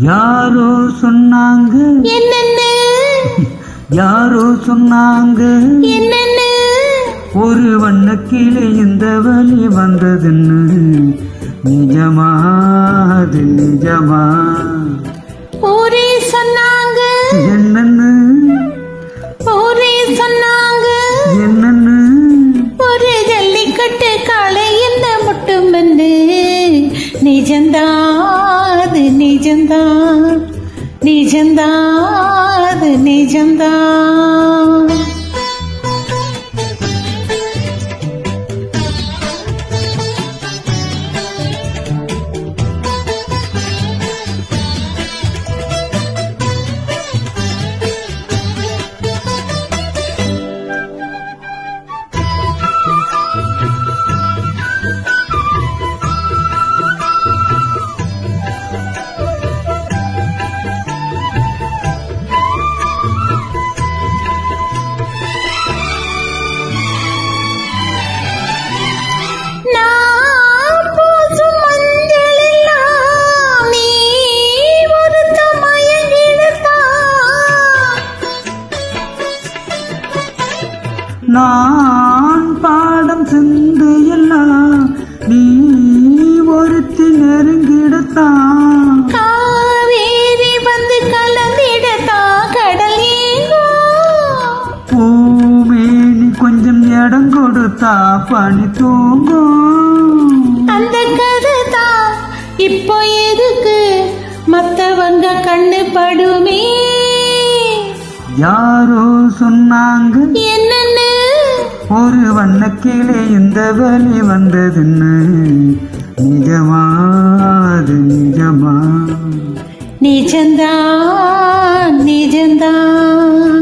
யாரோ சொன்னாங்க என்னன்னு யாரோ சொன்னாங்க என்னன்னு ஒரு வண்ணக்கிளை இந்த வழி வந்ததுன்னு நிஜமா அது நிஜமா ஊரே சொன்னாங்க என்னன்னு ஊரே சொன்னாங்க என்னன்னு ஒரு ஜல்லிக்கட்டு காளை என்ன முட்டுமென்று நிஜந்தாது நிஜந்தான் நிஜந்தாது நிஜந்தான் நான் பாடம் சென்று எல்லாம் நீ ஒருத்தி நெருங்கிடத்தான் காவேரி வந்து கலந்திடத்தான் கடல் பூமேனி கொஞ்சம் இடம் கொடுத்தா பனி தூங்கும் அந்த கதை தான் இப்போ எதுக்கு மத்தவங்க கண்ணு படுமே யாரோ சொன்னாங்க என்னன்னு ஒரு வண்ணக்கிளை இந்த வழி வந்ததுன்னு நிஜமா அது நிஜமா நிஜந்தான் நிஜந்தான்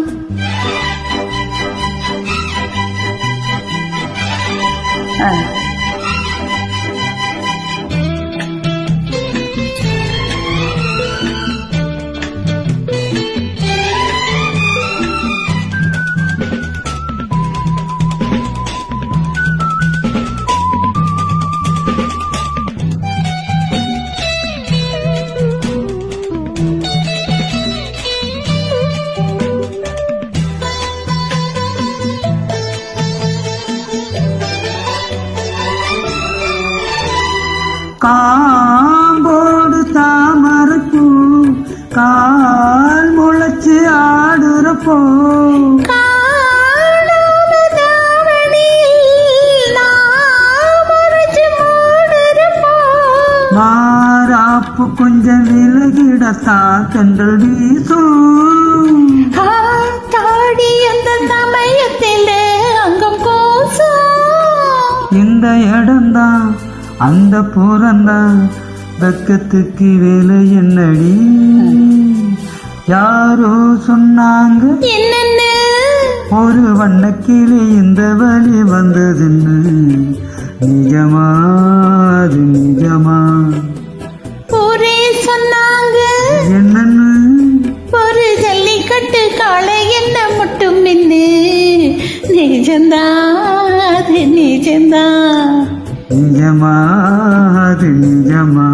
காம்போடு தாமரைப்பூ கால் முளைச்சு ஆடுறப்போ மாறாப்பு கொஞ்சம் விலகிடத்தான் தென்றல் வீசும் தாடி அந்த சமயத்தில் அங்கம் கோசம் இந்த இடம்தான் அந்த புறந்தான் வெக்கத்துக்கு வேலை என்னடி யாரோ சொன்னாங்க என்னன்னு ஒரு வண்ணக்கிளை இந்த வழி வந்ததுன்னு நிஜமா அது நிஜமா ஊரே சொன்னாங்க என்னன்னு ஒரு ஜல்லிக்கட்டு காளை என்ன மட்டும் நின்று நிஜந்தான் அது நிஜந்தான் நிஜமா அது நிஜமா